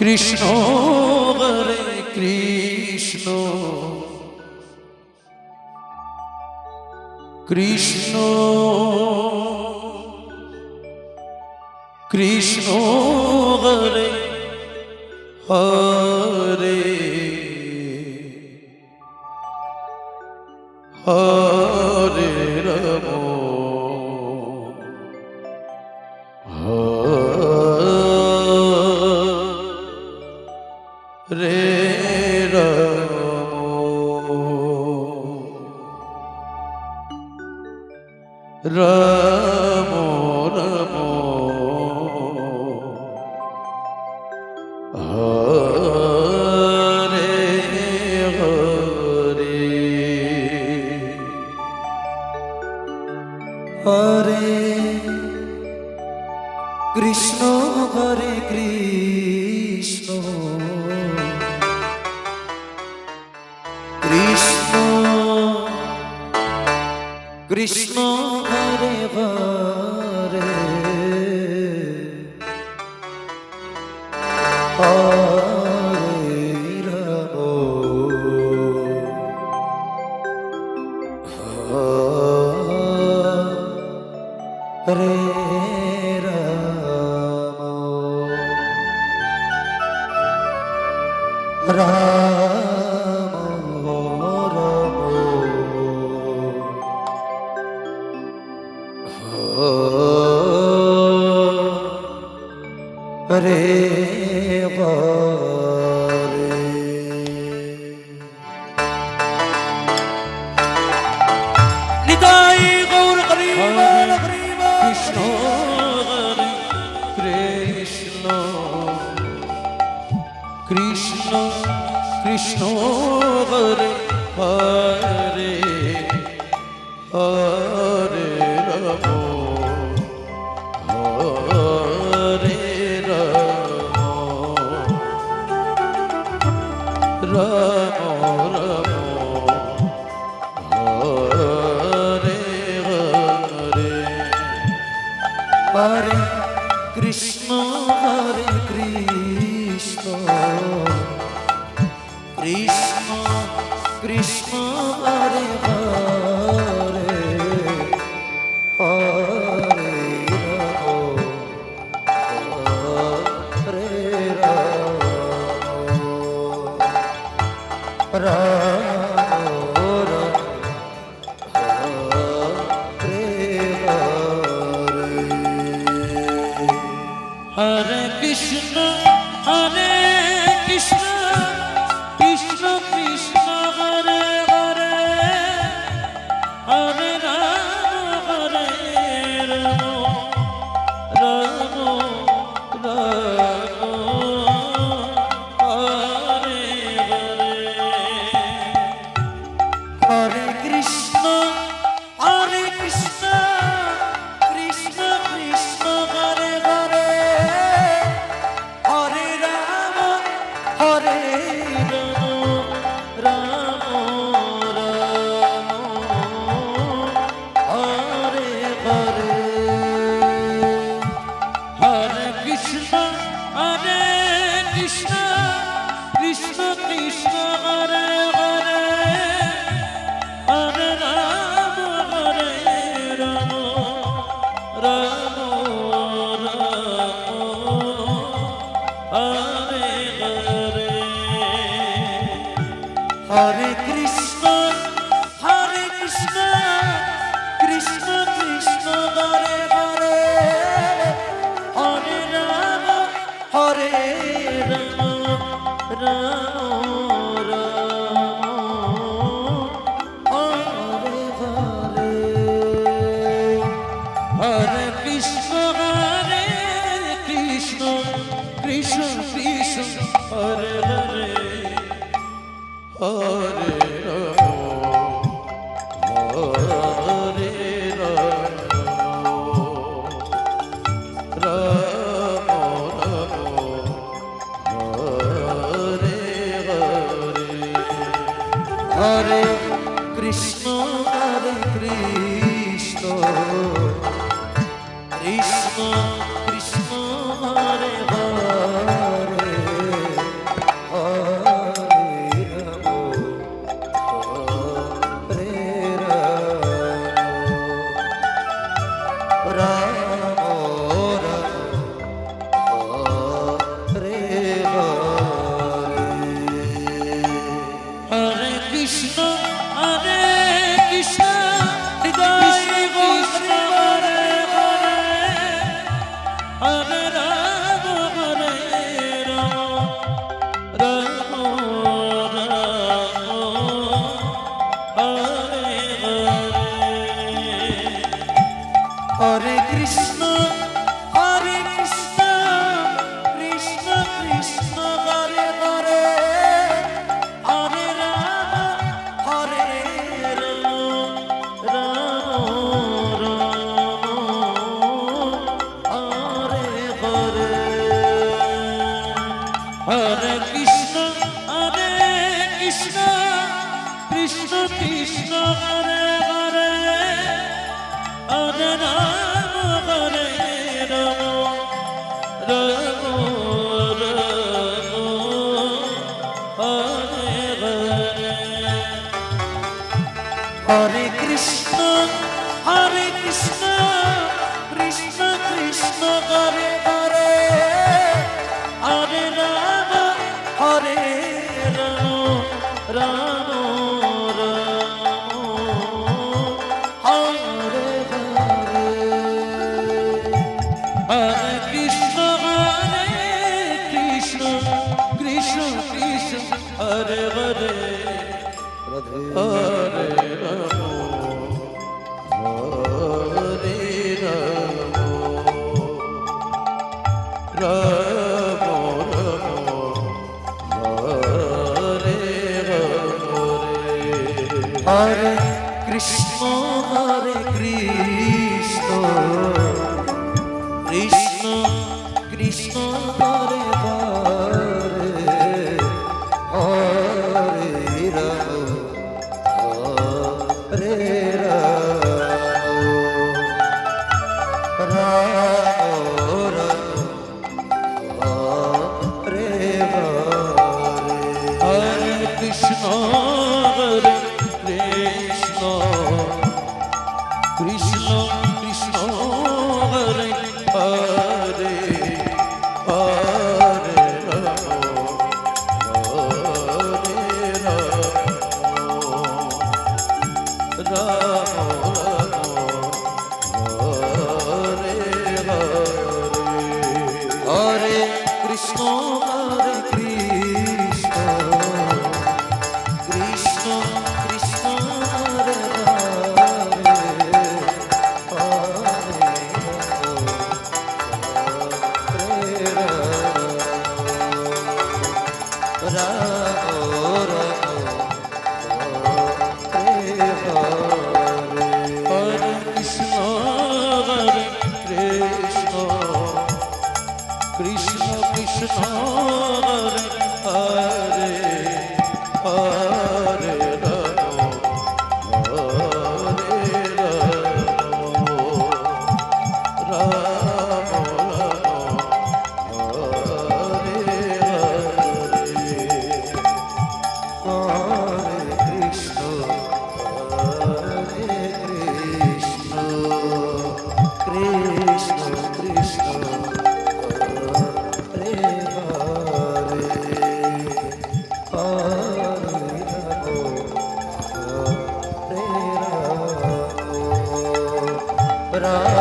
Krishna Hare Krishna Krishna Krishna Hare Hare Hare Ram Hare Ram Ram Ram Hare Hare Hare Krishna Hare Krishna Krishna Krishna Hare Hare Hare Ram Hare Ram Ram Ram Hare Hare Nitai Gour Hari Krishna Hare Krishna Krishna Krishna Hare Hare Hare Ram Hare Ram Ram Ram Hare Hare Hare Krishna Hare Krishna Krishna Krishna Hare Hare Hare Ram Ram Hare Krishna Hare Krishna Krishna Krishna Hare Hare Hare Ram Hare Ram Ram Ram Hare Hare Hare Krishna Hare Krishna Krishna Krishna Hare Hare Hare Ram Hare Ram Ram Hare Hare Hare Krishna Hare Krishna Krishna Krishna Hare Hare Hare Ram Hare Ram Ram Ram Hare Hare Hare Krishna Hare Krishna Krishna Krishna Hare Hare Hare Ram Hare Ram Ram Ram Hare Hare Hare Krishna Hare Krishna Krishna Krishna Hare Hare Hare Ram Hare Ram Ram Ram Hare Hare Hare Krishna Hare Krishna Krishna Krishna Hare Hare Hare Krishna, Hare Krishna, Krishna Krishna, Hare Hare, Hare Rama, Hare Rama, Rama Rama, Hare Hare. Hare Krishna, Hare Krishna, Krishna Krishna, Hare Hare, Hare Rama, Hare Rama, Rama Rama, Hare Hare. Hare Krishna, Hare Krishna, Krishna Krishna, Hare Hare, Hare Rama, Hare Rama, Rama Rama, Hare Hare. Hare Krishna, Hare Krishna, Krishna Krishna, Hare Hare, Hare Rama, Hare Rama, Rama Rama, Hare Hare. Hare Krishna, Hare Krishna, Krishna Krishna, Hare Hare, Hare Rama, Hare Rama, Rama Hare Hare. Hare Krishna, Hare Krishna, Krishna Krishna, Hare Hare, Hare Rama, Hare Rama, Rama Hare Hare. Hare Krishna, Hare Krishna, Krishna Krishna, Hare Hare, Hare Rama, Hare Krishna, Hare Krishna, Krishna Krishna, Hare Hare, Hare Rama, Hare Rama, Rama Hare Rama.